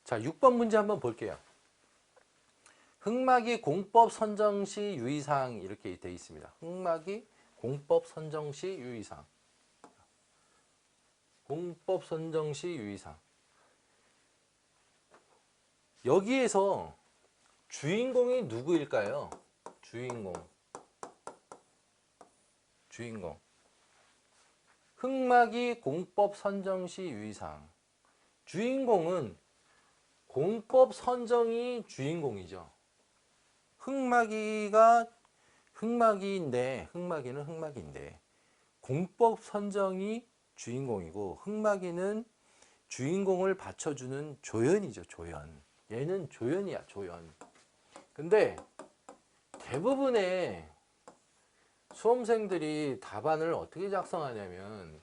자, 6번 문제 한번 볼게요. 흑막이 공법 선정 시 유의사항 이렇게 되어 있습니다. 흑막이 공법 선정 시 유의사항. 공법 선정 시 유의사항. 여기에서 주인공이 누구일까요? 주인공. 흑막이 공법 선정 시 유의사항. 주인공은 공법 선정이 주인공이죠. 흑막이는 흑막인데 공법 선정이 주인공이고 흑막이는 주인공을 받쳐주는 조연이죠. 조연. 얘는 조연이야. 조연. 근데 대부분의 수험생들이 답안을 어떻게 작성하냐면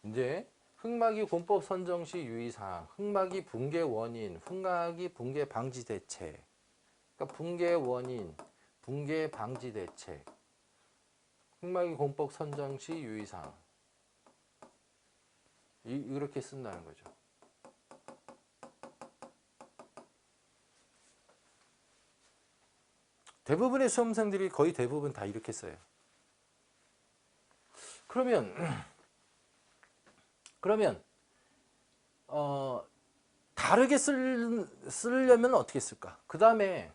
이제 흑막이 공법 선정 시 유의사항, 흑막이 붕괴 원인, 흑막이 붕괴 방지 대책. 그러니까 붕괴 원인, 붕괴 방지 대책. 흑막이 공법 선정 시 유의사항. 이렇게 쓴다는 거죠. 대부분의 수험생들이 거의 대부분 다 이렇게 써요. 그러면 다르게 쓰려면 어떻게 쓸까? 그 다음에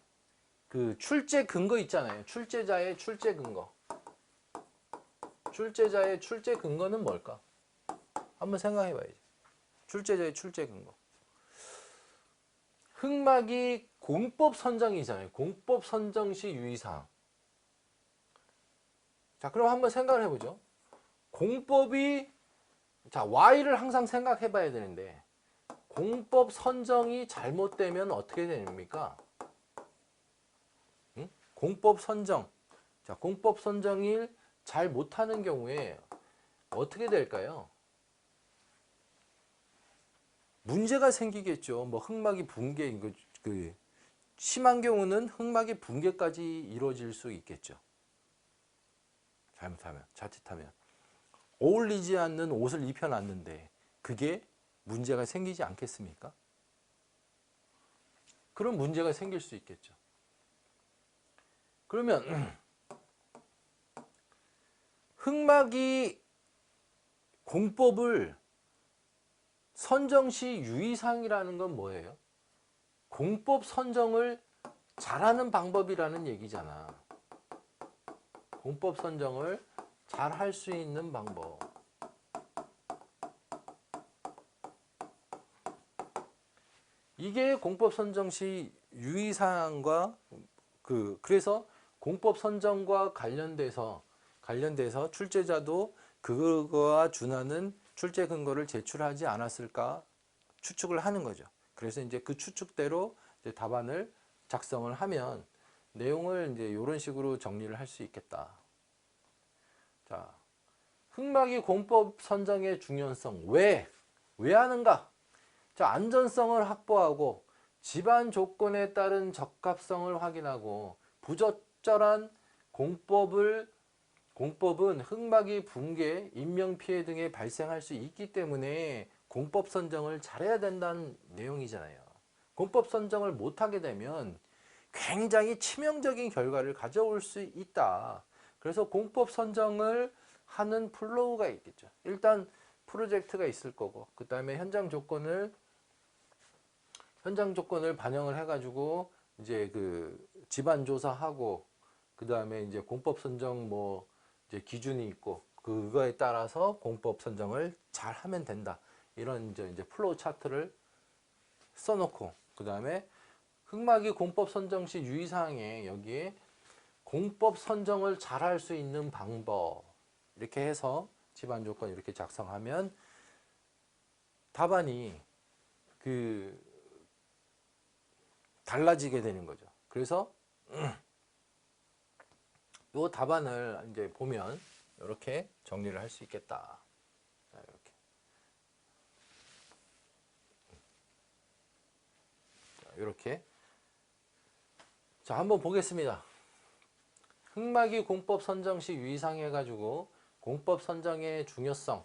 그 출제 근거 있잖아요. 출제자의 출제 근거. 출제자의 출제 근거는 뭘까? 한번 생각해 봐야지. 출제자의 출제 근거. 흑막이 공법 선정이잖아요. 공법 선정 시 유의사항. 자, 그럼 한번 생각을 해보죠. 공법이, 자, Y를 항상 생각해 봐야 되는데, 공법 선정이 잘못되면 어떻게 됩니까? 응? 공법 선정. 자, 공법 선정을 잘 못하는 경우에 어떻게 될까요? 문제가 생기겠죠. 뭐 흑막이 붕괴, 심한 경우는 흑막이 붕괴까지 이루어질 수 있겠죠. 잘못하면, 자칫하면. 어울리지 않는 옷을 입혀놨는데 그게 문제가 생기지 않겠습니까? 그런 문제가 생길 수 있겠죠. 그러면 흑막이 공법을 선정시 유의사항이라는 건 뭐예요? 공법 선정을 잘하는 방법이라는 얘기잖아. 공법 선정을 잘 할 수 있는 방법. 이게 공법 선정 시 유의사항과 그래서 공법 선정과 관련돼서 출제자도 그거와 준하는 출제 근거를 제출하지 않았을까 추측을 하는 거죠. 그래서 이제 그 추측대로 이제 답안을 작성을 하면 내용을 이제 이런 식으로 정리를 할 수 있겠다. 자, 흑막이 공법 선정의 중요성. 왜 하는가? 자, 안전성을 확보하고 집안 조건에 따른 적합성을 확인하고 부적절한 공법은 흑막이 붕괴, 인명피해 등에 발생할 수 있기 때문에 공법 선정을 잘해야 된다는 내용이잖아요. 공법 선정을 못하게 되면 굉장히 치명적인 결과를 가져올 수 있다. 그래서 공법 선정을 하는 플로우가 있겠죠. 일단 프로젝트가 있을 거고, 그 다음에 현장 조건을 반영을 해가지고 이제 그 집안 조사하고, 그 다음에 이제 공법 선정 뭐 이제 기준이 있고 그거에 따라서 공법 선정을 잘 하면 된다. 이런 이제 플로우 차트를 써놓고, 그 다음에 흑막이 공법 선정 시 유의사항에 여기에 공법 선정을 잘 할 수 있는 방법 이렇게 해서 집안 조건 이렇게 작성하면 답안이 달라지게 되는 거죠. 그래서 이 답안을 이제 보면 이렇게 정리를 할 수 있겠다. 이렇게. 이렇게. 자, 한번 보겠습니다. 흑막이 공법 선정 시 유의사항 해가지고 공법 선정의 중요성,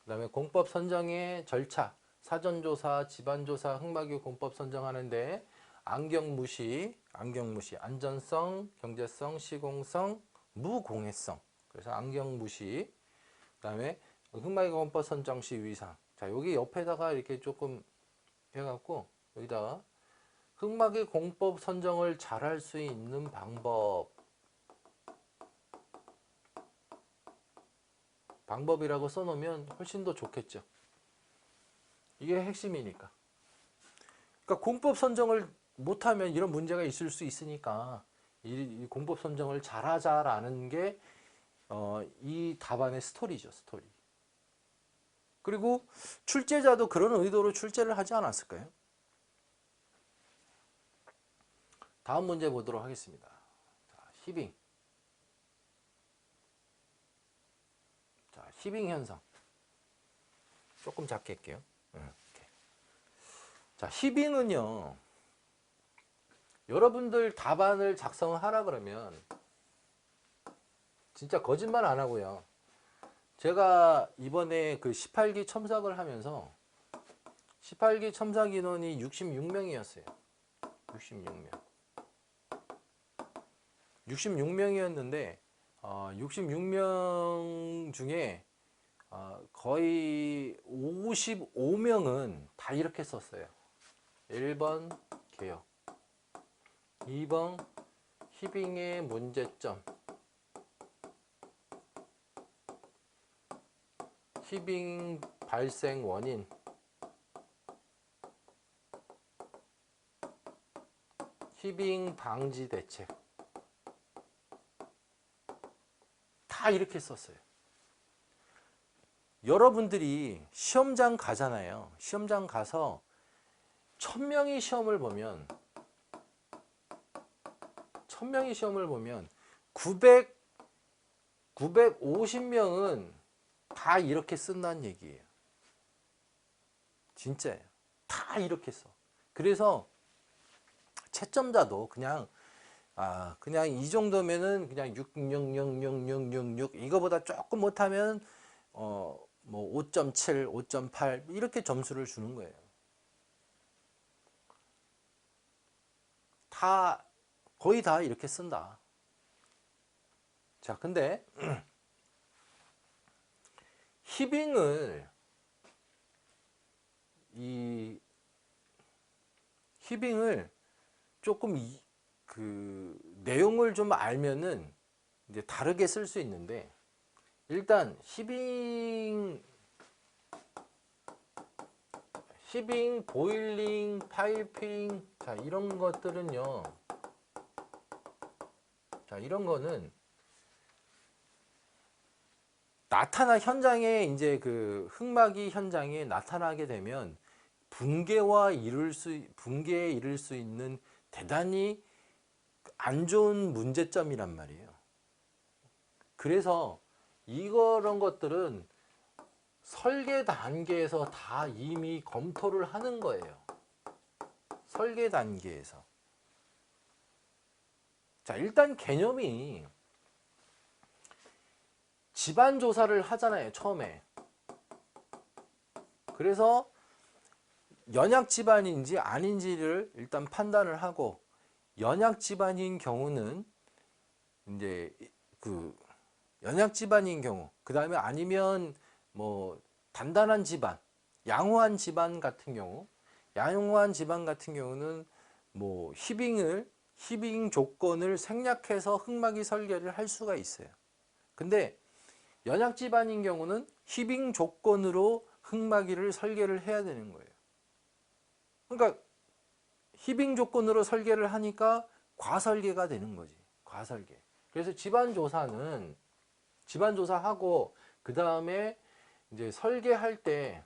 그 다음에 공법 선정의 절차, 사전조사, 집안조사, 흑마기 공법 선정하는데 안경무시, 안전성, 경제성, 시공성, 무공해성. 그래서 안경무시. 그다음에 흑마기 공법 선정 시 위상. 자, 여기 옆에다가 이렇게 조금 해갖고 여기다가 흑마기 공법 선정을 잘할 수 있는 방법이라고 써놓으면 훨씬 더 좋겠죠. 이게 핵심이니까. 그러니까 공법 선정을 못하면 이런 문제가 있을 수 있으니까 이 공법 선정을 잘하자라는 게 이 답안의 스토리죠, 스토리. 그리고 출제자도 그런 의도로 출제를 하지 않았을까요? 다음 문제 보도록 하겠습니다. 자, 히빙. 자, 히빙 현상. 조금 작게 할게요. 이렇게. 자, 히빙은요. 여러분들 답안을 작성하라 그러면 진짜 거짓말 안 하고요. 제가 이번에 그 18기 첨삭을 하면서 18기 첨삭 인원이 66명이었어요. 66명. 66명이었는데 66명 중에 거의 55명은 다 이렇게 썼어요. 1번 개혁, 2번 히빙의 문제점, 히빙 발생 원인, 히빙 방지 대책. 다 이렇게 썼어요. 여러분들이 시험장 가잖아요. 시험장 가서 1000명이 시험을 보면 950명은 다 이렇게 쓴다는 얘기예요. 진짜예요. 다 이렇게 써. 그래서 채점자도 그냥 이 정도면은 그냥 6000066 이거보다 조금 못하면 뭐 5.7, 5.8 이렇게 점수를 주는 거예요. 거의 다 이렇게 쓴다. 자, 근데 히빙을 조금 그 내용을 좀 알면은 이제 다르게 쓸 수 있는데, 일단 히빙, 보일링, 파이핑, 자, 이런 것들은요. 자, 이런 거는 현장에 이제 그 흑마기 현장에 나타나게 되면 붕괴에 이를 수 있는 대단히 안 좋은 문제점이란 말이에요. 그래서 이런 것들은 설계 단계에서 다 이미 검토를 하는 거예요. 설계 단계에서. 자, 일단 개념이 집안 조사를 하잖아요, 처음에. 그래서 연약 집안인지 아닌지를 일단 판단을 하고, 연약 집안인 경우는 이제 연약 집안인 경우, 그 다음에 아니면 뭐 단단한 집안, 양호한 집안 같은 경우는 뭐 히빙 조건을 생략해서 흑마기 설계를 할 수가 있어요. 근데 연약 집안인 경우는 히빙 조건으로 흑마기를 설계를 해야 되는 거예요. 그러니까 히빙 조건으로 설계를 하니까 과설계가 되는 거지. 과설계. 그래서 집안 조사하고 그 다음에 이제 설계할 때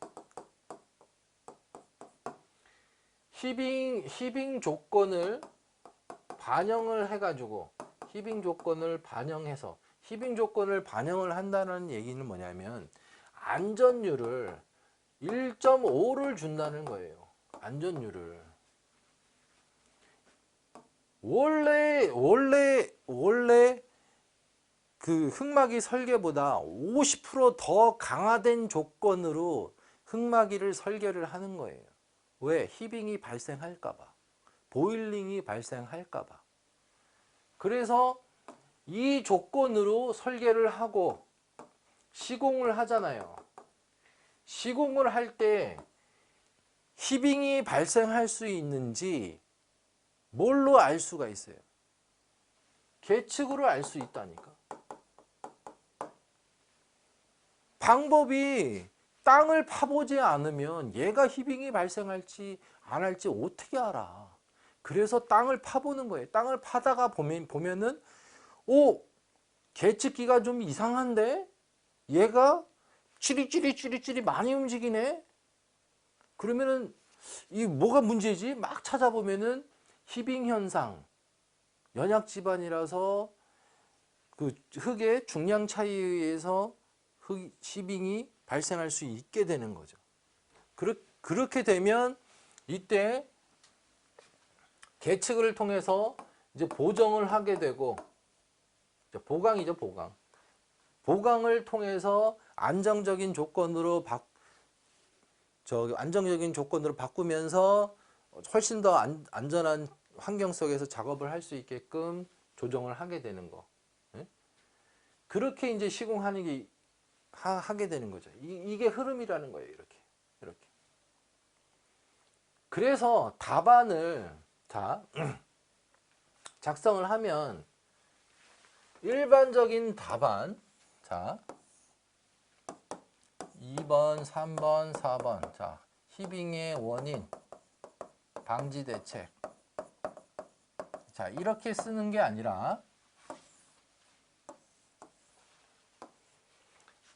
히빙 조건을 반영을 해가지고 히빙 조건을 반영을 한다는 얘기는 뭐냐면 안전율을 1.5를 준다는 거예요. 안전율을. 원래 그 흑마기 설계보다 50% 더 강화된 조건으로 흙막이를 설계를 하는 거예요. 왜? 히빙이 발생할까 봐. 보일링이 발생할까 봐. 그래서 이 조건으로 설계를 하고 시공을 하잖아요. 시공을 할 때 히빙이 발생할 수 있는지 뭘로 알 수가 있어요? 계측으로 알 수 있다니까. 방법이 땅을 파보지 않으면 얘가 히빙이 발생할지 안 할지 어떻게 알아? 그래서 땅을 파보는 거예요. 땅을 파다가 보면은 오, 계측기가 좀 이상한데 얘가 찌릿찌릿 많이 움직이네. 그러면은 이 뭐가 문제지? 막 찾아보면은 히빙 현상, 연약 지반이라서 그 흙의 중량 차이에 의해서 히빙이 발생할 수 있게 되는 거죠. 그렇게 되면 이때 계측을 통해서 이제 보정을 하게 되고, 보강이죠, 보강. 보강을 통해서 안정적인 조건으로 바꾸면서 훨씬 더 안전한 환경 속에서 작업을 할 수 있게끔 조정을 하게 되는 거. 예? 그렇게 이제 시공하는 게 하게 되는 거죠. 이게 흐름이라는 거예요. 이렇게. 그래서 답안을 작성을 하면 일반적인 답안, 2번, 3번, 4번. 히빙의 원인, 방지 대책. 이렇게 쓰는 게 아니라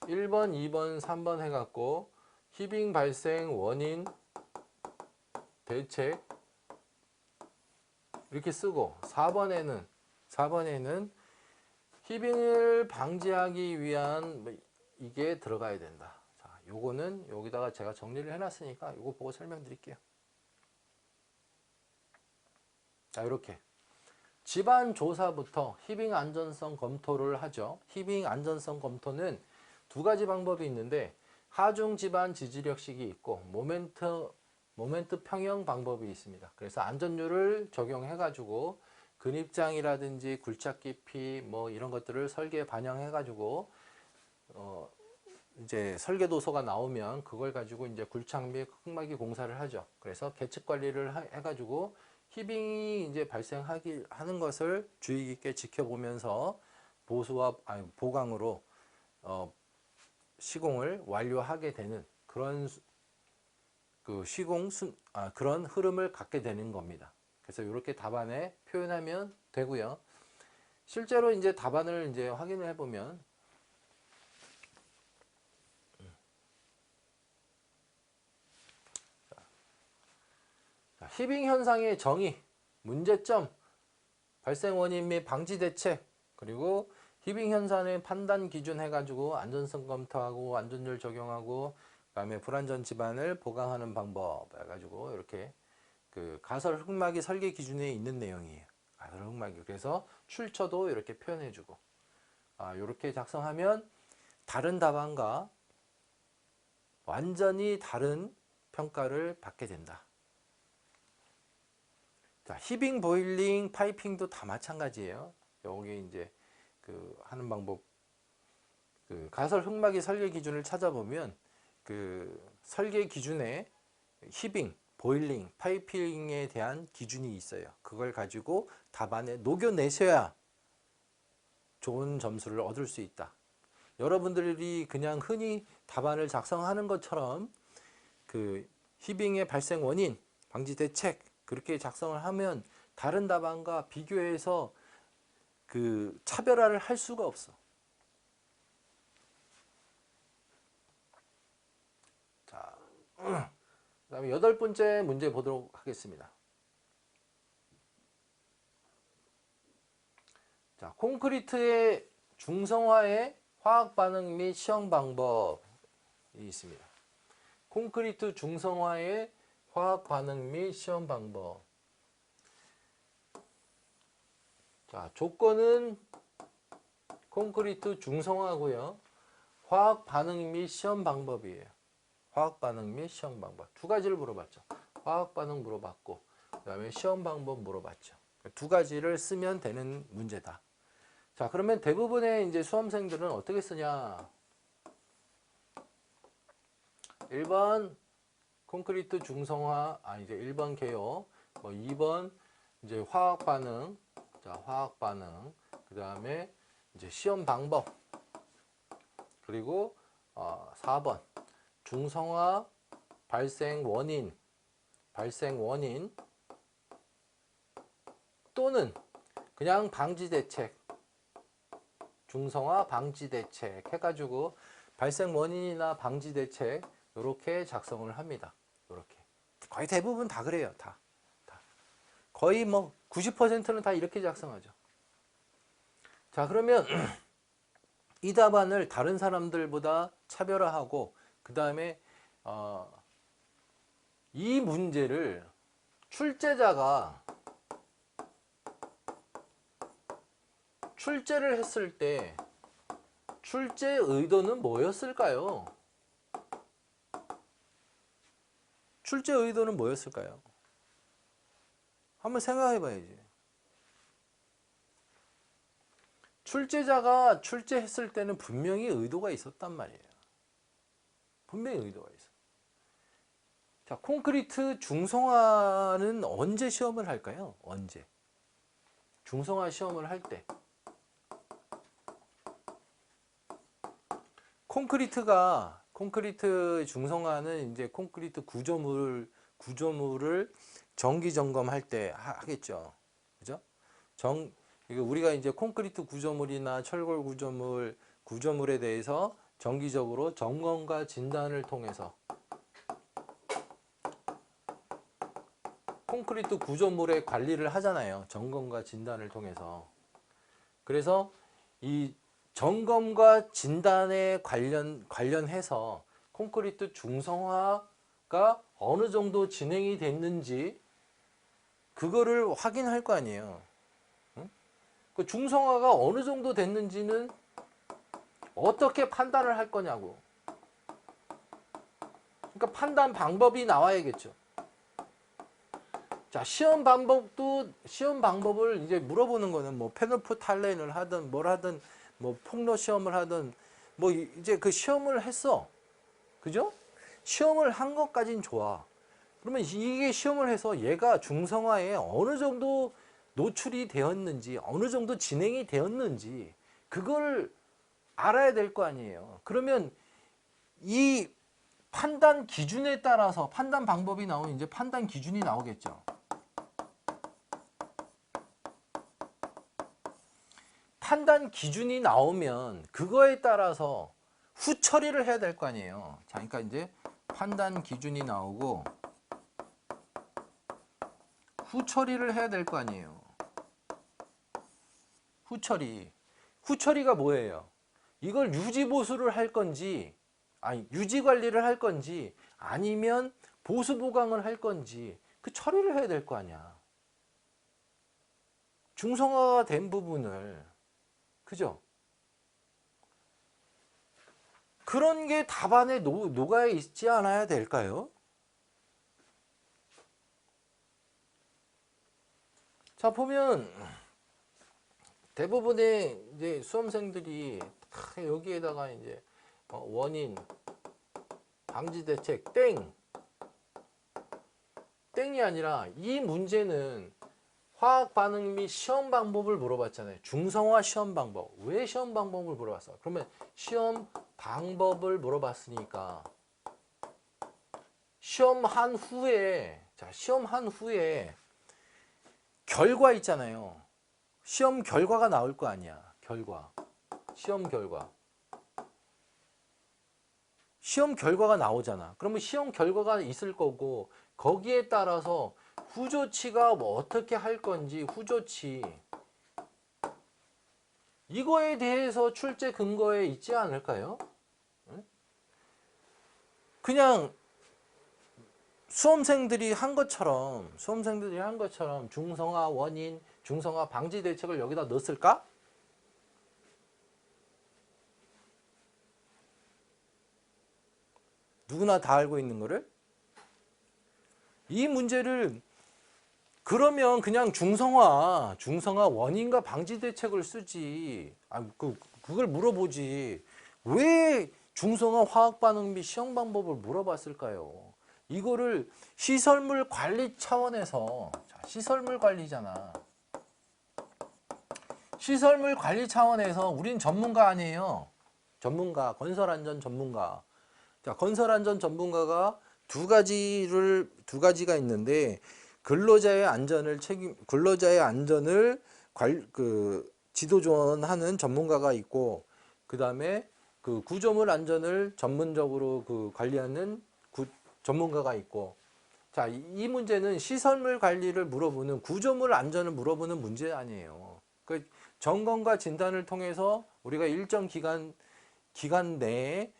1번, 2번, 3번 해갖고 히빙 발생 원인, 대책 이렇게 쓰고 4번에는 히빙을 방지하기 위한 이게 들어가야 된다. 요거는 여기다가 제가 정리를 해놨으니까 요거 보고 설명드릴게요. 이렇게 집안 조사부터 히빙 안전성 검토를 하죠. 히빙 안전성 검토는 두 가지 방법이 있는데 하중 집안 지지력식이 있고 모멘트 평형 방법이 있습니다. 그래서 안전율을 적용해 가지고 근입장이라든지 굴착 깊이 뭐 이런 것들을 설계에 반영해 가지고 이제 설계 도서가 나오면 그걸 가지고 이제 굴착 및 흙막이 공사를 하죠. 그래서 계측 관리를 해 가지고 히빙이 이제 발생하는 것을 주의 깊게 지켜보면서 보강으로 시공을 완료하게 되는 그런 그런 흐름을 갖게 되는 겁니다. 그래서 이렇게 답안에 표현하면 되고요. 실제로 이제 답안을 이제 확인을 해보면 히빙 현상의 정의, 문제점, 발생 원인 및 방지 대책, 그리고 히빙 현상의 판단 기준 해가지고 안전성 검토하고 안전율 적용하고 그다음에 불안전 집안을 보강하는 방법 해가지고 이렇게 그 가설 흙막이 설계 기준에 있는 내용이에요. 가설 흙막이. 그래서 출처도 이렇게 표현해주고 이렇게 작성하면 다른 답안과 완전히 다른 평가를 받게 된다. 히빙, 보일링, 파이핑도 다 마찬가지예요. 여기 이제 그 하는 방법, 그 가설 흙막이 설계 기준을 찾아보면 그 설계 기준에 히빙, 보일링, 파이핑에 대한 기준이 있어요. 그걸 가지고 답안에 녹여내셔야 좋은 점수를 얻을 수 있다. 여러분들이 그냥 흔히 답안을 작성하는 것처럼 그 히빙의 발생 원인, 방지 대책 그렇게 작성을 하면 다른 답안과 비교해서 그 차별화를 할 수가 없어. 자, 그다음에 8번째 문제 보도록 하겠습니다. 자, 콘크리트의 중성화의 화학 반응 및 시험 방법이 있습니다. 콘크리트 중성화의 화학 반응 및 시험 방법. 자, 조건은 콘크리트 중성화고요. 화학 반응 및 시험 방법이에요. 화학 반응 및 시험 방법. 두 가지를 물어봤죠. 화학 반응 물어봤고, 그 다음에 시험 방법 물어봤죠. 두 가지를 쓰면 되는 문제다. 자, 그러면 대부분의 이제 수험생들은 어떻게 쓰냐? 1번 콘크리트 중성화, 이제 1번 개요. 뭐 2번 이제 화학 반응. 자, 화학 반응. 그 다음에 이제 시험 방법. 그리고 4번 중성화 발생 원인 또는 그냥 방지 대책, 중성화 방지 대책 해가지고 발생 원인이나 방지 대책 이렇게 작성을 합니다. 이렇게 거의 대부분 다 그래요. 다 거의 뭐 90%는 다 이렇게 작성하죠. 자, 그러면 이 답안을 다른 사람들보다 차별화하고 그 다음에 이 문제를 출제자가 출제를 했을 때 출제 의도는 뭐였을까요? 출제 의도는 뭐였을까요? 한번 생각해 봐야지. 출제자가 출제했을 때는 분명히 의도가 있었단 말이에요. 분명히 의도가 있어. 자, 콘크리트 중성화는 언제 시험을 할까요? 언제? 중성화 시험을 할 때. 콘크리트 중성화는 이제 콘크리트 구조물을 정기 점검할 때 하겠죠. 그죠? 우리가 이제 콘크리트 구조물이나 철골 구조물에 대해서 정기적으로 점검과 진단을 통해서 콘크리트 구조물의 관리를 하잖아요. 점검과 진단을 통해서. 그래서 이 점검과 진단에 관련해서 콘크리트 중성화가 어느 정도 진행이 됐는지 그거를 확인할 거 아니에요. 응? 그 중성화가 어느 정도 됐는지는 어떻게 판단을 할 거냐고. 그러니까 판단 방법이 나와야겠죠. 자, 시험 방법을 이제 물어보는 거는 뭐 페노프탈렌을 하든 뭘 하든 뭐 폭로 시험을 하든 뭐 이제 그 시험을 했어. 그죠? 시험을 한 것까진 좋아. 그러면 이게 시험을 해서 얘가 중성화에 어느 정도 노출이 되었는지, 어느 정도 진행이 되었는지 그걸 알아야 될 거 아니에요. 그러면 이 판단 기준에 따라서 판단 방법이 나오면 이제 판단 기준이 나오겠죠. 판단 기준이 나오면 그거에 따라서 후처리를 해야 될 거 아니에요. 자, 그러니까 이제 판단 기준이 나오고 후처리를 해야 될 거 아니에요. 후처리가 뭐예요? 이걸 유지 보수를 할 건지, 유지 관리를 할 건지, 아니면 보수 보강을 할 건지 그 처리를 해야 될 거 아니야. 중성화가 된 부분을, 그죠? 그런 게 답안에 녹아 있지 않아야 될까요? 자, 보면 대부분의 이제 수험생들이 다 여기에다가 이제 원인, 방지 대책, 땡이 아니라 이 문제는 화학 반응 및 시험 방법을 물어봤잖아요. 중성화 시험 방법. 왜 시험 방법을 물어봤어? 그러면 시험 방법을 물어봤으니까 시험한 후에 결과 있잖아요. 시험 결과가 나올 거 아니야. 시험 결과가 나오잖아. 그러면 시험 결과가 있을 거고 거기에 따라서 후조치가 뭐 어떻게 할 건지 이거에 대해서 출제 근거에 있지 않을까요? 그냥 수험생들이 한 것처럼 중성화 원인, 중성화 방지 대책을 여기다 넣었을까? 누구나 다 알고 있는 거를. 이 문제를 그러면 그냥 중성화 원인과 방지 대책을 쓰지. 그걸 물어보지. 왜 중성화 화학 반응 및 시험 방법을 물어봤을까요? 이거를 시설물 관리 차원에서, 자, 시설물 관리잖아. 시설물 관리 차원에서 우린 전문가 아니에요. 전문가, 건설 안전 전문가. 자, 건설 안전 전문가가 두 가지가 있는데, 근로자의 안전을 지도 조언하는 전문가가 있고, 그 다음에 그 구조물 안전을 전문적으로 관리하는 전문가가 있고. 자, 이 문제는 시설물 관리를 물어보는, 구조물 안전을 물어보는 문제 아니에요. 그 점검과 진단을 통해서 우리가 일정 기간 내에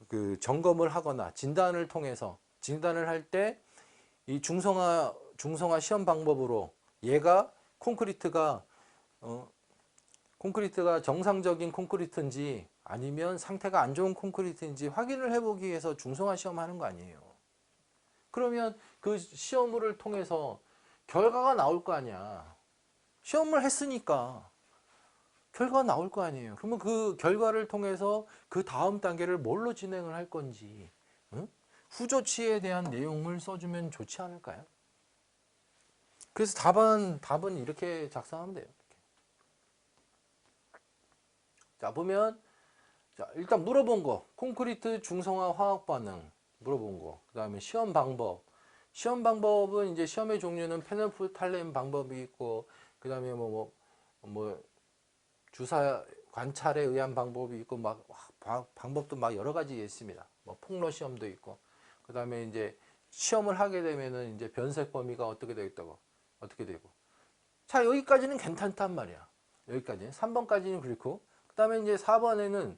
그 점검을 하거나 진단을 통해서, 진단을 할 때 이 중성화 시험 방법으로 얘가 콘크리트가 정상적인 콘크리트인지 아니면 상태가 안 좋은 콘크리트인지 확인을 해보기 위해서 중성화 시험하는 거 아니에요. 그러면 그 시험을 통해서 결과가 나올 거 아니야. 시험을 했으니까 결과가 나올 거 아니에요. 그러면 그 결과를 통해서 그 다음 단계를 뭘로 진행을 할 건지, 응? 후조치에 대한 내용을 써주면 좋지 않을까요? 그래서 답은 이렇게 작성하면 돼요. 이렇게. 자, 보면, 자, 일단 물어본 거, 콘크리트 중성화 화학 반응 물어본 거. 그 다음에 시험 방법. 시험 방법은 이제 시험의 종류는 페네프탈렌 방법이 있고, 그 다음에 주사 관찰에 의한 방법이 있고, 방법도 여러 가지 있습니다. 폭로 시험도 있고. 그 다음에 이제 시험을 하게 되면은 이제 변색 범위가 어떻게 되고. 자, 여기까지는 괜찮단 말이야. 여기까지. 3번까지는 그렇고. 그 다음에 이제 4번에는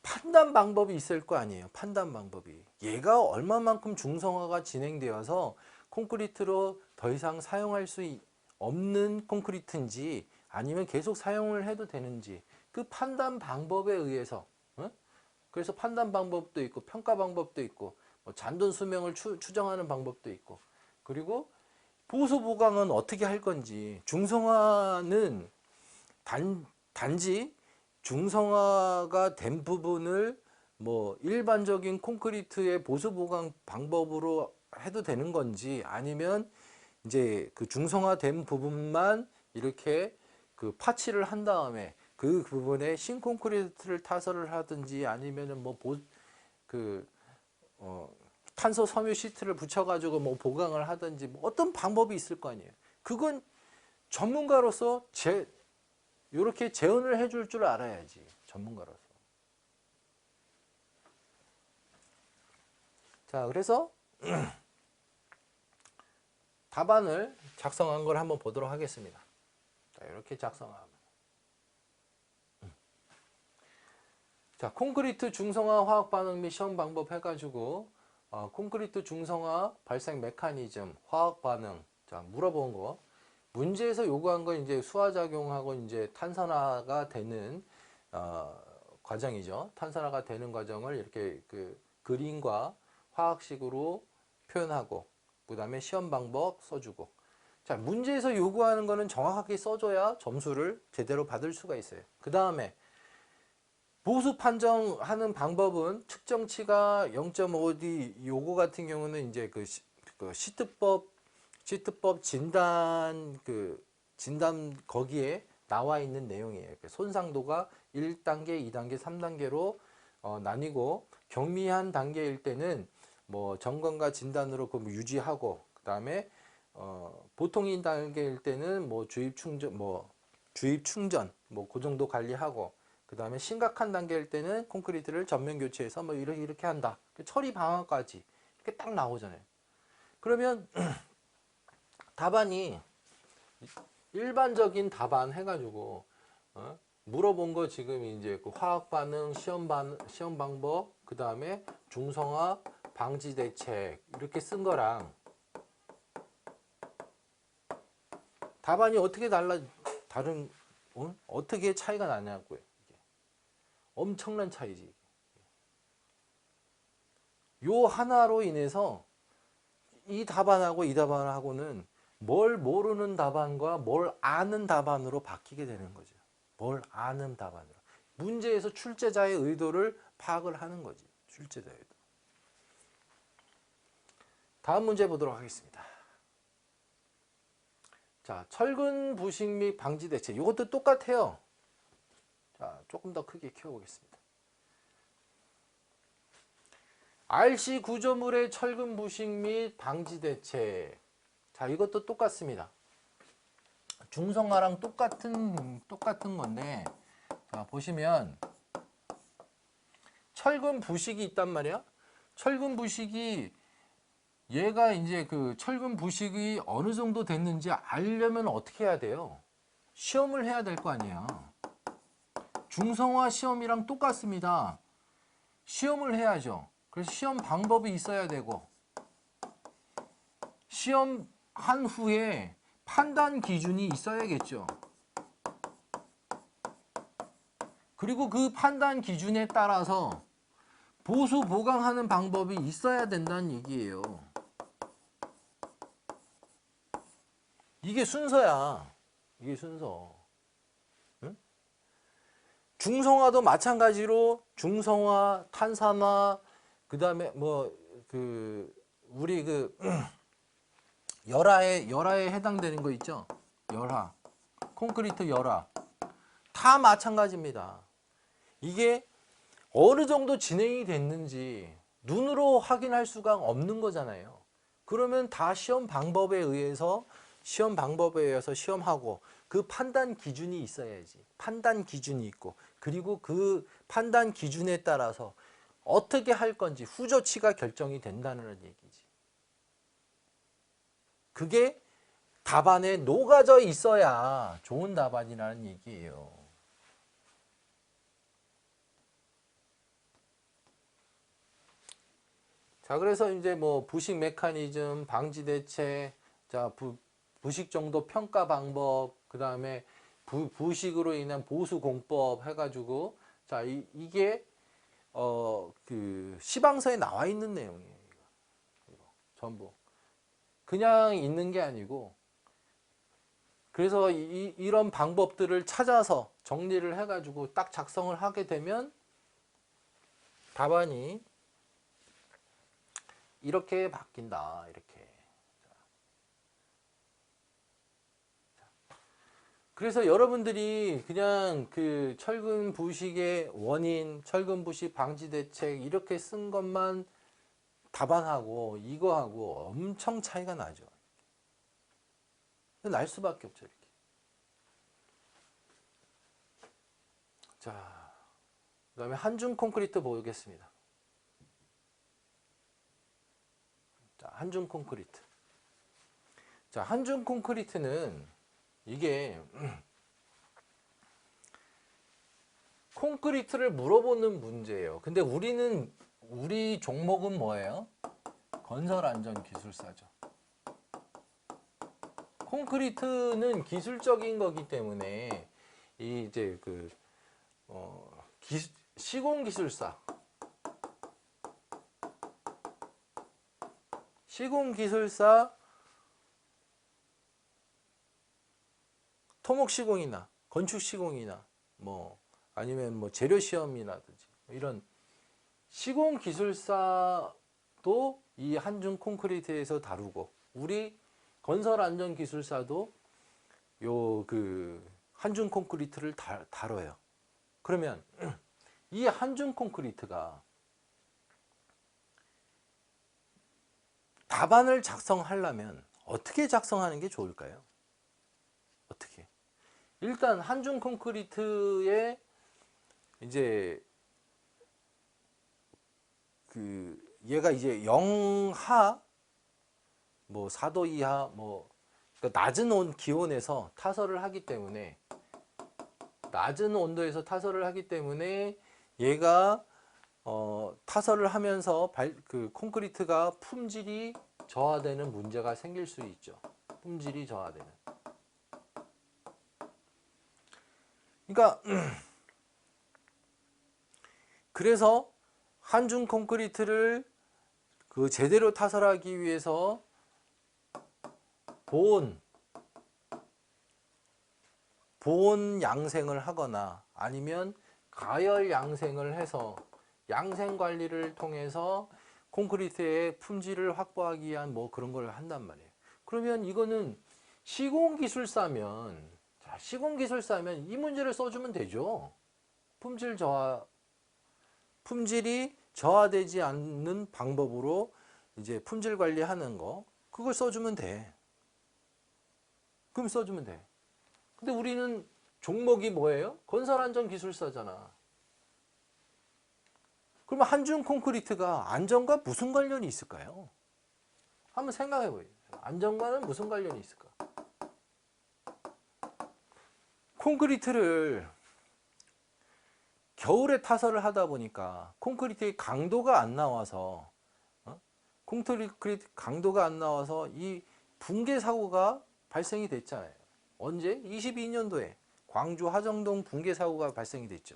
판단 방법이 있을 거 아니에요. 판단 방법이. 얘가 얼마만큼 중성화가 진행되어서 콘크리트로 더 이상 사용할 수 없는 콘크리트인지 아니면 계속 사용을 해도 되는지 그 판단 방법에 의해서, 어? 그래서 판단 방법도 있고 평가 방법도 있고 잔존 수명을 추정하는 방법도 있고, 그리고 보수 보강은 어떻게 할 건지. 중성화는 단지 중성화가 된 부분을 일반적인 콘크리트의 보수 보강 방법으로 해도 되는 건지, 아니면 이제 그 중성화된 부분만 이렇게 그 파치를 한 다음에 그 부분에 신콘크리트를 타설을 하든지 아니면은 탄소 섬유 시트를 붙여가지고 보강을 하든지 어떤 방법이 있을 거 아니에요. 그건 전문가로서 이렇게 재현을 해줄 줄 알아야지. 전문가로서. 자, 그래서 답안을 작성한 걸 한번 보도록 하겠습니다. 자, 이렇게 작성하면. 자, 콘크리트 중성화 화학 반응 및 시험 방법 해가지고 콘크리트 중성화 발생 메커니즘, 화학 반응. 자, 물어본 거. 문제에서 요구한 건 이제 수화작용하고 이제 탄산화가 되는 과정이죠. 탄산화가 되는 과정을 이렇게 그 그림과 화학식으로 표현하고, 그 다음에 시험 방법 써주고. 자, 문제에서 요구하는 거는 정확하게 써줘야 점수를 제대로 받을 수가 있어요. 그 다음에 보수 판정하는 방법은 측정치가 0.5D 요거 같은 경우는 이제 그 시트법 진단 거기에 나와 있는 내용이에요. 손상도가 1단계, 2단계, 3단계로 나뉘고, 경미한 단계일 때는 점검과 진단으로 유지하고, 그 다음에 보통인 단계일 때는 주입 충전 그 정도 관리하고, 그 다음에 심각한 단계일 때는 콘크리트를 전면 교체해서 이렇게 한다. 처리 방안까지 이렇게 딱 나오잖아요. 그러면 답안이 일반적인 답안 해가지고 물어본 거 지금 이제 그 화학 반응, 시험 방법, 그 다음에 중성화 방지 대책 이렇게 쓴 거랑 답안이 어떻게 어떻게 차이가 나냐고요. 이게 엄청난 차이지. 요 하나로 인해서 이 답안하고 이 답안하고는 뭘 모르는 답안과 뭘 아는 답안으로 바뀌게 되는 거죠. 뭘 아는 답안으로. 문제에서 출제자의 의도를 파악을 하는 거지. 출제자의 의도. 다음 문제 보도록 하겠습니다. 자, 철근 부식 및 방지 대책. 이것도 똑같아요. 자, 조금 더 크게 키워보겠습니다. RC 구조물의 철근 부식 및 방지 대책. 자, 이것도 똑같습니다. 중성화랑 똑같은 건데, 자, 보시면 철근 부식이 있단 말이야. 철근 부식이 얘가 이제 그 철근 부식이 어느 정도 됐는지 알려면 어떻게 해야 돼요? 시험을 해야 될 거 아니야. 중성화 시험이랑 똑같습니다. 시험을 해야죠. 그래서 시험 방법이 있어야 되고, 시험 한 후에 판단 기준이 있어야겠죠. 그리고 그 판단 기준에 따라서 보수 보강하는 방법이 있어야 된다는 얘기예요. 이게 순서야. 이게 순서. 응? 중성화도 마찬가지로 중성화, 탄산화, 그 다음에 우리 열화에 해당되는 거 있죠? 열화. 콘크리트 열화. 다 마찬가지입니다. 이게 어느 정도 진행이 됐는지 눈으로 확인할 수가 없는 거잖아요. 그러면 다 시험 방법에 의해서 시험하고 그 판단 기준이 있어야지. 판단 기준이 있고 그리고 그 판단 기준에 따라서 어떻게 할 건지 후조치가 결정이 된다는 얘기지. 그게 답안에 녹아져 있어야 좋은 답안이라는 얘기예요. 자, 그래서 이제 뭐 부식 메커니즘, 방지 대책, 자, 부식 정도 평가 방법, 그 다음에 부식으로 인한 보수 공법 해가지고, 자, 이게 그 시방서에 나와 있는 내용이에요. 이거. 전부 그냥 있는 게 아니고, 그래서 이런 방법들을 찾아서 정리를 해가지고 딱 작성을 하게 되면 답안이 이렇게 바뀐다. 이렇게. 그래서 여러분들이 그냥 그 철근 부식의 원인, 철근 부식 방지 대책 이렇게 쓴 것만 답안하고 이거하고 엄청 차이가 나죠. 날 수밖에 없죠. 이렇게. 자, 그 다음에 한중 콘크리트 보겠습니다. 자, 한중 콘크리트. 자, 한중 콘크리트는 이게 콘크리트를 물어보는 문제예요. 근데 우리 종목은 뭐예요? 건설안전기술사죠. 콘크리트는 기술적인 거기 때문에 이제 시공기술사, 토목시공이나 건축시공이나 뭐 아니면 뭐 재료시험이라든지 이런 시공기술사도 이 한중 콘크리트에서 다루고 우리 건설안전기술사도 요 한중 콘크리트를 다뤄요. 그러면 이 한중 콘크리트가 답안을 작성하려면 어떻게 작성하는 게 좋을까요? 어떻게? 일단 한중 콘크리트에 이제 얘가 이제 영하 뭐 4도 이하 뭐 그러니까 낮은 기온에서 타설을 하기 때문에 낮은 온도에서 타설을 하기 때문에 얘가 타설을 하면서 콘크리트가 품질이 저하되는 문제가 생길 수 있죠. 품질이 저하되는. 그러니까 그래서 한중 콘크리트를 그 제대로 타설하기 위해서 보온 양생을 하거나 아니면 가열 양생을 해서 양생 관리를 통해서 콘크리트의 품질을 확보하기 위한 뭐 그런 걸 한단 말이에요. 그러면 이거는 시공기술사면 이 문제를 써주면 되죠. 품질이 저하되지 않는 방법으로 이제 품질 관리하는 거, 그걸 써주면 돼. 그럼 써주면 돼. 근데 우리는 종목이 뭐예요? 건설안전기술사잖아. 그러면 한중 콘크리트가 안전과 무슨 관련이 있을까요? 한번 생각해 보세요. 안전과는 무슨 관련이 있을까? 콘크리트를 겨울에 타설을 하다 보니까 콘크리트의 강도가 안 나와서 콘크리트 강도가 안 나와서 이 붕괴 사고가 발생이 됐잖아요. 언제? 22년도에 광주 화정동 붕괴 사고가 발생이 됐죠.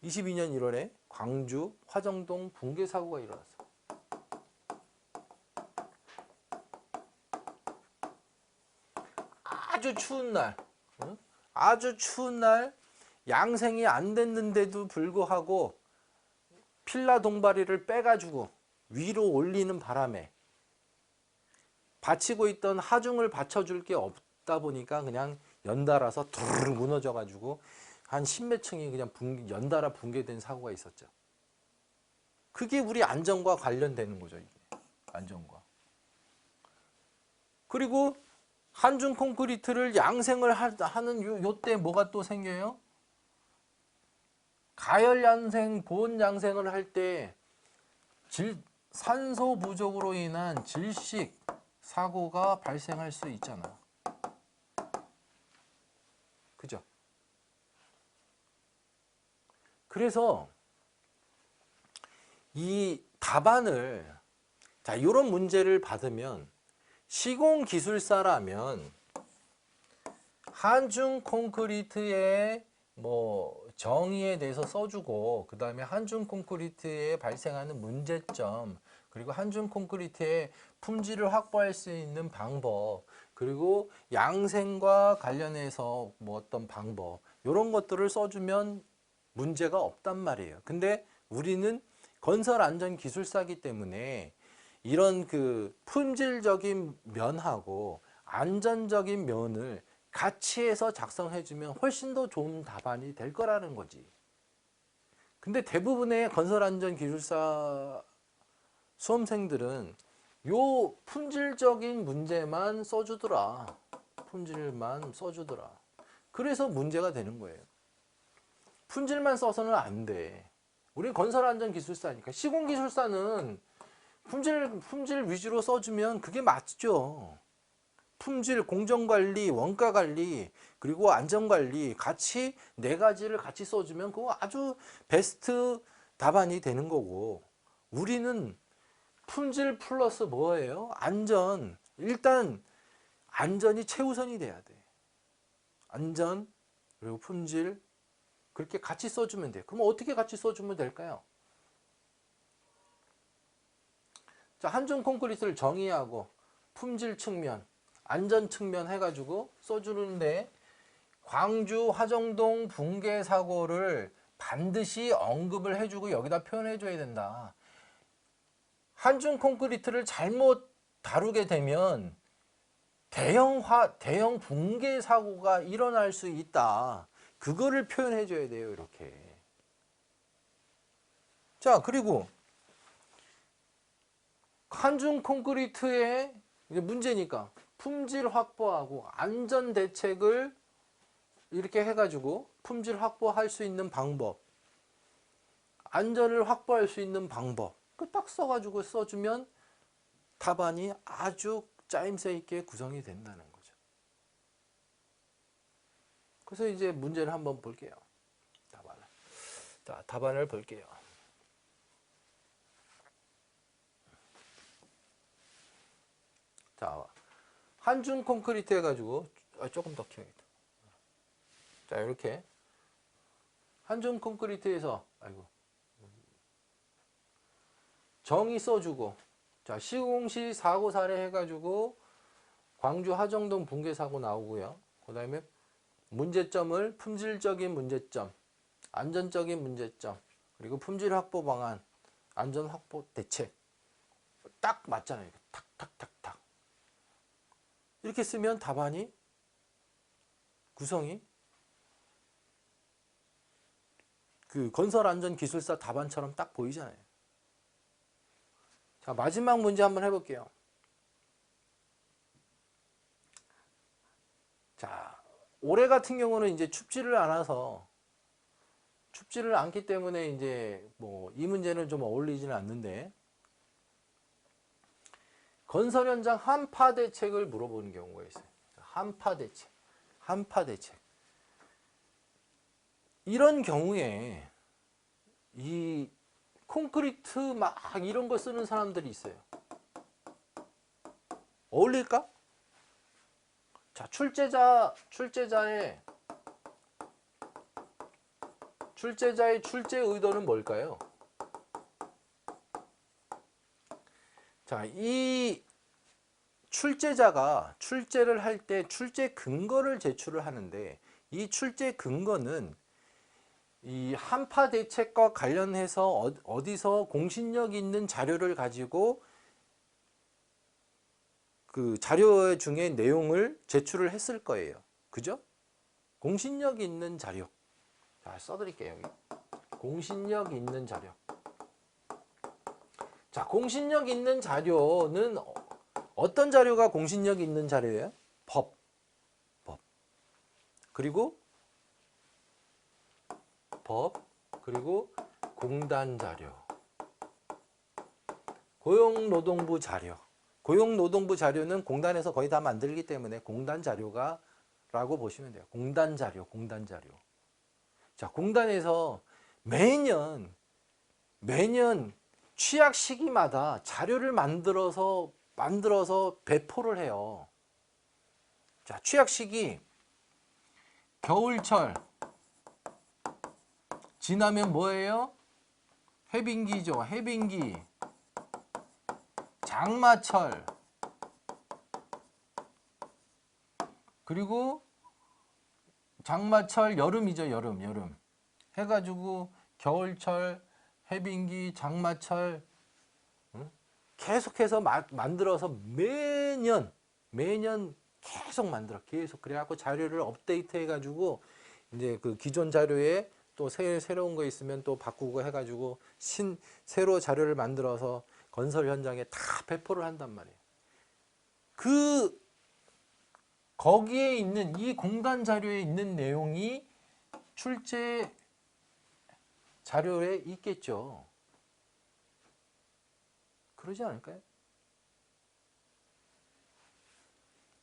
22년 1월에 광주 화정동 붕괴 사고가 일어났어. 아주 추운 날 양생이 안 됐는데도 불구하고 필라 동바리를 빼가지고 위로 올리는 바람에 받치고 있던 하중을 받쳐줄 게 없다 보니까 그냥 연달아서 두르르 무너져가지고 한 십몇 층이 그냥 연달아 붕괴된 사고가 있었죠. 그게 우리 안전과 관련되는 거죠. 이게. 안전과. 그리고 한중 콘크리트를 양생을 하는 요때 뭐가 또 생겨요? 가열 양생, 보온 양생을 할 때 산소 부족으로 인한 질식 사고가 발생할 수 있잖아. 그죠? 그래서 이 답안을 이런 문제를 받으면 시공기술사라면 한중 콘크리트의 뭐 정의에 대해서 써주고 그 다음에 한중 콘크리트에 발생하는 문제점 그리고 한중 콘크리트의 품질을 확보할 수 있는 방법 그리고 양생과 관련해서 뭐 어떤 방법 이런 것들을 써주면 문제가 없단 말이에요. 근데 우리는 건설안전기술사이기 때문에 이런 그 품질적인 면하고 안전적인 면을 같이 해서 작성해주면 훨씬 더 좋은 답안이 될 거라는 거지. 근데 대부분의 건설안전기술사 수험생들은 요 품질적인 문제만 써주더라. 품질만 써주더라. 그래서 문제가 되는 거예요. 품질만 써서는 안 돼. 우리 건설안전기술사니까. 시공기술사는 품질 위주로 써주면 그게 맞죠. 품질, 공정관리, 원가관리, 그리고 안전관리 같이 네 가지를 같이 써주면 그거 아주 베스트 답안이 되는 거고 우리는 품질 플러스 뭐예요? 안전. 일단 안전이 최우선이 돼야 돼. 안전 그리고 품질 그렇게 같이 써주면 돼. 그럼 어떻게 같이 써주면 될까요? 자, 한중 콘크리트를 정의하고 품질 측면, 안전 측면 해가지고 써주는데 광주 화정동 붕괴 사고를 반드시 언급을 해주고 여기다 표현해줘야 된다. 한중 콘크리트를 잘못 다루게 되면 대형 붕괴 사고가 일어날 수 있다. 그거를 표현해줘야 돼요. 이렇게. 자, 그리고 한중 콘크리트의 문제니까 품질 확보하고 안전 대책을 이렇게 해가지고 품질 확보할 수 있는 방법, 안전을 확보할 수 있는 방법, 그 딱 써가지고 써주면 답안이 아주 짜임새 있게 구성이 된다는 거죠. 그래서 이제 문제를 한번 볼게요. 답안을. 자, 답안을 볼게요. 자, 한중 콘크리트 해가지고 조금 더 키워야겠다. 자, 이렇게 한중 콘크리트에서 정의 써주고, 자, 시공시 사고 사례 해가지고 광주 하정동 붕괴 사고 나오고요. 그 다음에 문제점을 품질적인 문제점, 안전적인 문제점, 그리고 품질 확보 방안, 안전 확보 대책. 딱 맞잖아요. 탁탁탁탁. 이렇게 쓰면 답안이 구성이 그 건설안전기술사 답안처럼 딱 보이잖아요. 자, 마지막 문제 한번 해볼게요. 자, 올해 같은 경우는 이제 춥지를 않기 때문에 이제 뭐 이 문제는 좀 어울리지는 않는데, 건설 현장 한파 대책을 물어보는 경우가 있어요. 한파 대책. 이런 경우에 이 콘크리트 막 이런 거 쓰는 사람들이 있어요. 어울릴까? 자, 출제자의 출제 의도는 뭘까요? 자, 이 출제자가 출제를 할 때 출제 근거를 제출을 하는데, 이 출제 근거는 이 한파 대책과 관련해서 어디서 공신력 있는 자료를 가지고 그 자료 중에 내용을 제출을 했을 거예요. 그죠? 공신력 있는 자료. 자, 써드릴게요. 여기. 공신력 있는 자료. 자, 공신력 있는 자료는 어떤 자료가 공신력 있는 자료예요? 법. 그리고 공단 자료. 고용노동부 자료. 고용노동부 자료는 공단에서 거의 다 만들기 때문에 공단 자료가 라고 보시면 돼요. 공단 자료. 자, 공단에서 매년 취약 시기마다 자료를 만들어서 배포를 해요. 자, 취약 시기 겨울철 지나면 뭐예요? 해빙기죠. 해빙기. 장마철. 그리고 장마철 여름이죠. 여름. 해가지고 겨울철, 해빙기, 장마철 계속해서 만들어서 매년 계속 만들어. 계속. 그래갖고 자료를 업데이트 해가지고 이제 그 기존 자료에 또 새로운 거 있으면 또 바꾸고 해가지고 새로 자료를 만들어서 건설 현장에 다 배포를 한단 말이에요. 거기에 있는 이 공단 자료에 있는 내용이 출제 자료에 있겠죠. 그러지 않을까요?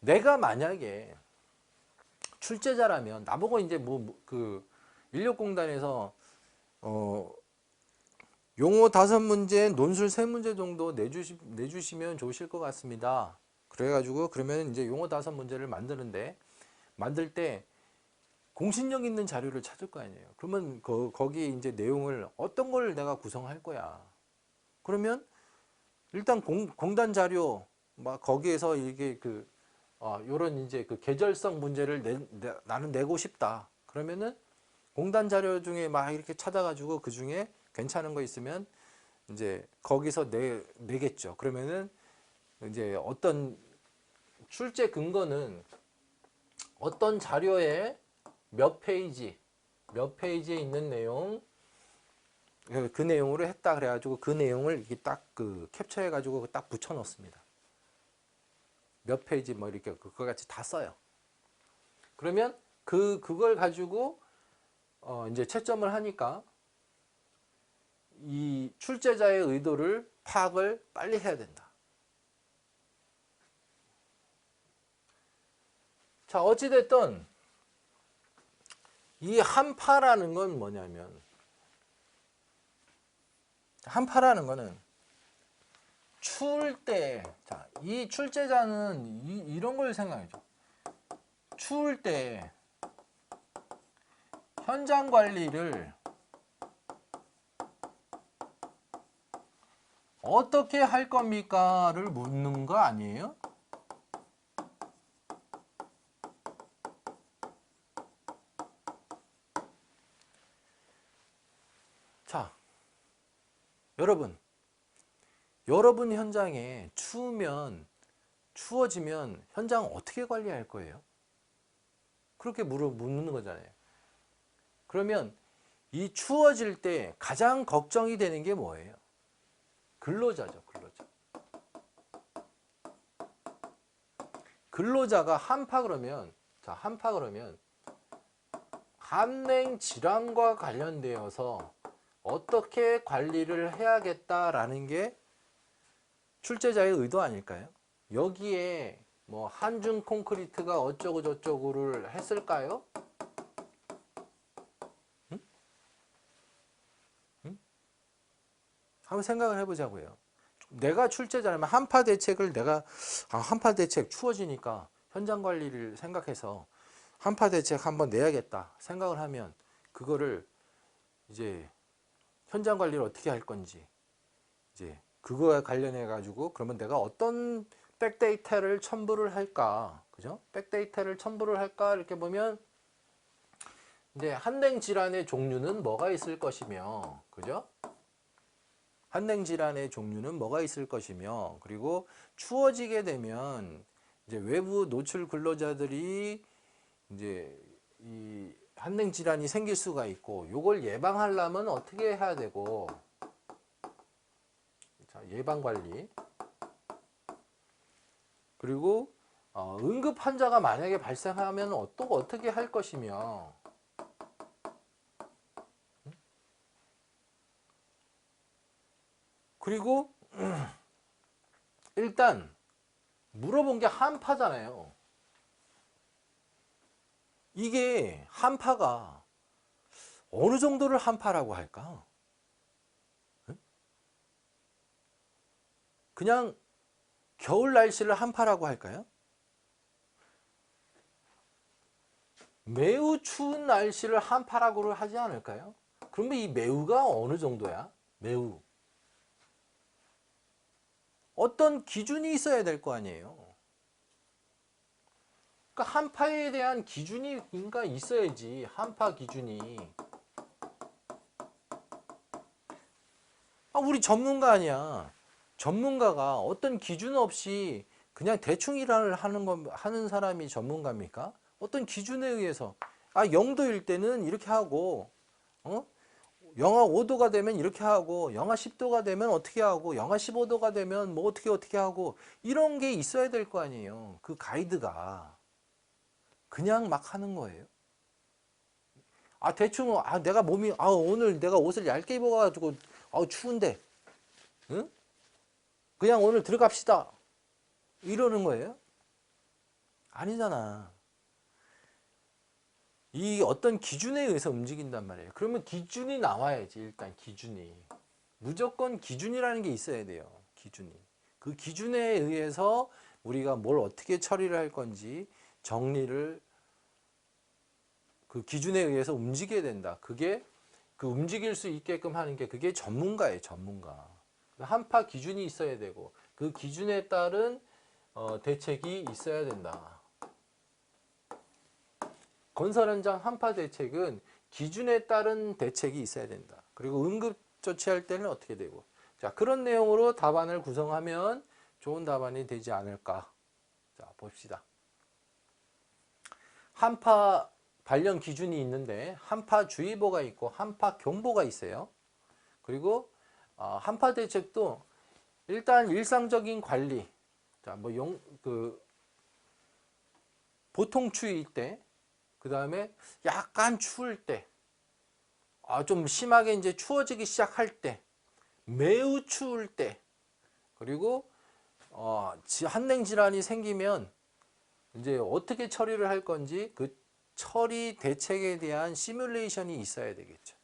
내가 만약에 출제자라면 나보고 이제 그 인력공단에서 용어 5문제, 논술 3문제 정도 내주시면 좋으실 것 같습니다. 그래가지고 그러면 이제 용어 5문제를 만들 때 공신력 있는 자료를 찾을 거 아니에요. 그러면 거기 이제 내용을 어떤 걸 내가 구성할 거야. 그러면 일단 공단 자료 막 거기에서 이게 요런 이제 그 계절성 문제를 나는 내고 싶다. 그러면은 공단 자료 중에 막 이렇게 찾아가지고 그 중에 괜찮은 거 있으면 이제 거기서 내겠죠. 그러면은 이제 어떤 출제 근거는 어떤 자료에 몇 페이지에 있는 내용, 그 내용으로 했다 그래가지고 그 내용을 이렇게 딱 캡처해가지고 딱 붙여 넣습니다. 몇 페이지 뭐 이렇게 그거 같이 다 써요. 그러면 그걸 가지고 이제 채점을 하니까 이 출제자의 의도를 파악을 빨리 해야 된다. 자, 어찌됐든 이 한파라는 건 뭐냐면, 한파라는 거는 추울 때, 자, 이 출제자는 이런 걸 생각해줘. 추울 때 현장 관리를 어떻게 할 겁니까를 묻는 거 아니에요? 자, 여러분 현장에 추워지면 현장 어떻게 관리할 거예요? 그렇게 묻는 거잖아요. 그러면 이 추워질 때 가장 걱정이 되는 게 뭐예요? 근로자죠, 근로자. 근로자가 한파 그러면, 자, 한파 그러면 한냉 질환과 관련되어서 어떻게 관리를 해야겠다라는 게 출제자의 의도 아닐까요? 여기에 뭐 한중 콘크리트가 어쩌고 저쩌고를 했을까요? 응? 응? 한번 생각을 해보자고요. 내가 출제자라면 한파 대책을 한파 대책 추워지니까 현장 관리를 생각해서 한파 대책 한번 내야겠다 생각을 하면 그거를 이제 현장 관리를 어떻게 할 건지 이제 그거에 관련해 가지고 그러면 내가 어떤 백데이터를 첨부를 할까, 그죠? 백데이터를 첨부를 할까 이렇게 보면 이제 한냉 질환의 종류는 뭐가 있을 것이며, 그죠? 한냉 질환의 종류는 뭐가 있을 것이며, 그리고 추워지게 되면 이제 외부 노출 근로자들이 이제 이 한냉 질환이 생길 수가 있고, 요걸 예방하려면 어떻게 해야 되고, 자, 예방 관리. 그리고 응급 환자가 만약에 발생하면 또 어떻게 할 것이며, 그리고 일단 물어본 게 한파잖아요. 이게 한파가 어느 정도를 한파라고 할까? 그냥 겨울 날씨를 한파라고 할까요? 매우 추운 날씨를 한파라고 하지 않을까요? 그러면 이 매우가 어느 정도야? 매우. 어떤 기준이 있어야 될 거 아니에요. 그러니까 한파에 대한 기준이 있어야지. 한파 기준이. 우리 전문가 아니야. 전문가가 어떤 기준 없이 그냥 대충 일을 하는 사람이 전문가입니까? 어떤 기준에 의해서 0도일 때는 이렇게 하고, 어? 영하 5도가 되면 이렇게 하고, 영하 10도가 되면 어떻게 하고, 영하 15도가 되면 뭐 어떻게 하고, 이런 게 있어야 될 거 아니에요. 그 가이드가. 그냥 막 하는 거예요. 대충, 내가 오늘 내가 옷을 얇게 입어가지고, 추운데, 응? 그냥 오늘 들어갑시다. 이러는 거예요? 아니잖아. 이 어떤 기준에 의해서 움직인단 말이에요. 그러면 기준이 나와야지, 일단 기준이. 무조건 기준이라는 게 있어야 돼요. 기준이. 그 기준에 의해서 우리가 뭘 어떻게 처리를 할 건지 정리를 그 기준에 의해서 움직여야 된다. 그게 그 움직일 수 있게끔 하는 게 그게 전문가예요, 전문가. 한파 기준이 있어야 되고 그 기준에 따른 대책이 있어야 된다. 건설 현장 한파 대책은 기준에 따른 대책이 있어야 된다. 그리고 응급 조치할 때는 어떻게 되고. 자, 그런 내용으로 답안을 구성하면 좋은 답안이 되지 않을까. 자, 봅시다. 한파 관련 기준이 있는데 한파주의보가 있고 한파경보가 있어요. 그리고 한파 대책도 일단 일상적인 관리. 자, 보통 추위일 때, 그 다음에 약간 추울 때, 좀 심하게 이제 추워지기 시작할 때, 매우 추울 때, 그리고 한냉 질환이 생기면 이제 어떻게 처리를 할 건지 그 처리 대책에 대한 시뮬레이션이 있어야 되겠죠.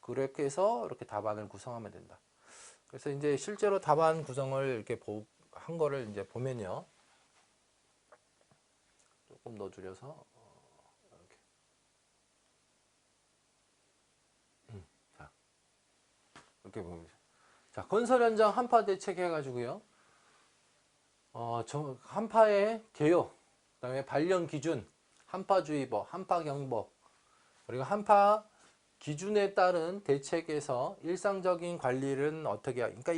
그렇게 해서 이렇게 답안을 구성하면 된다. 그래서 이제 실제로 답안 구성을 이렇게 한 거를 이제 보면요. 조금 더 줄여서 이렇게. 자, 이렇게 보면 자, 건설 현장 한파 대책 해가지고요. 한파의 개요, 그다음에 발령 기준, 한파주의보, 한파경보, 그리고 한파 기준에 따른 대책에서 일상적인 관리는 어떻게 그러니까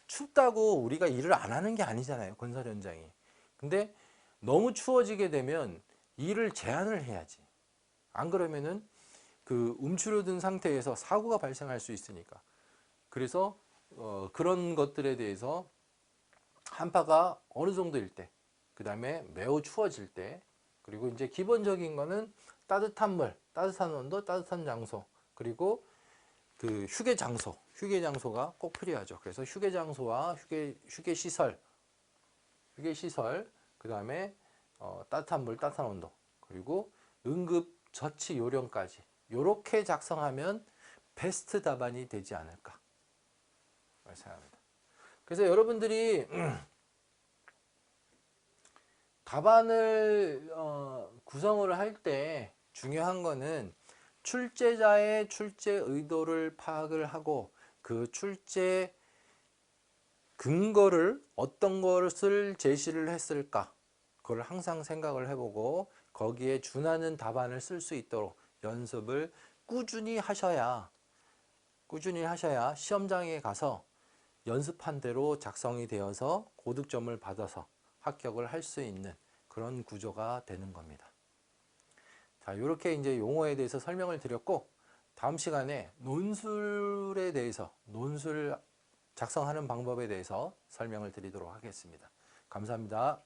춥다고 우리가 일을 안 하는 게 아니잖아요, 건설 현장이. 근데 너무 추워지게 되면 일을 제한을 해야지. 안 그러면은 그 움츠러든 상태에서 사고가 발생할 수 있으니까. 그래서 그런 것들에 대해서 한파가 어느 정도일 때, 그 다음에 매우 추워질 때, 그리고 이제 기본적인 거는 따뜻한 물, 따뜻한 온도, 따뜻한 장소, 그리고 그 휴게 장소가 꼭 필요하죠. 그래서 휴게 장소와 휴게 시설, 그 다음에 따뜻한 물, 따뜻한 온도, 그리고 응급 처치 요령까지 요렇게 작성하면 베스트 답안이 되지 않을까 생각합니다. 그래서 여러분들이 답안을 구성을 할 때 중요한 거는 출제자의 출제 의도를 파악을 하고 그 출제 근거를 어떤 것을 제시를 했을까, 그걸 항상 생각을 해보고 거기에 준하는 답안을 쓸 수 있도록 연습을 꾸준히 하셔야 시험장에 가서 연습한 대로 작성이 되어서 고득점을 받아서 합격을 할 수 있는 그런 구조가 되는 겁니다. 자, 이렇게 이제 용어에 대해서 설명을 드렸고, 다음 시간에 논술에 대해서, 논술 작성하는 방법에 대해서 설명을 드리도록 하겠습니다. 감사합니다.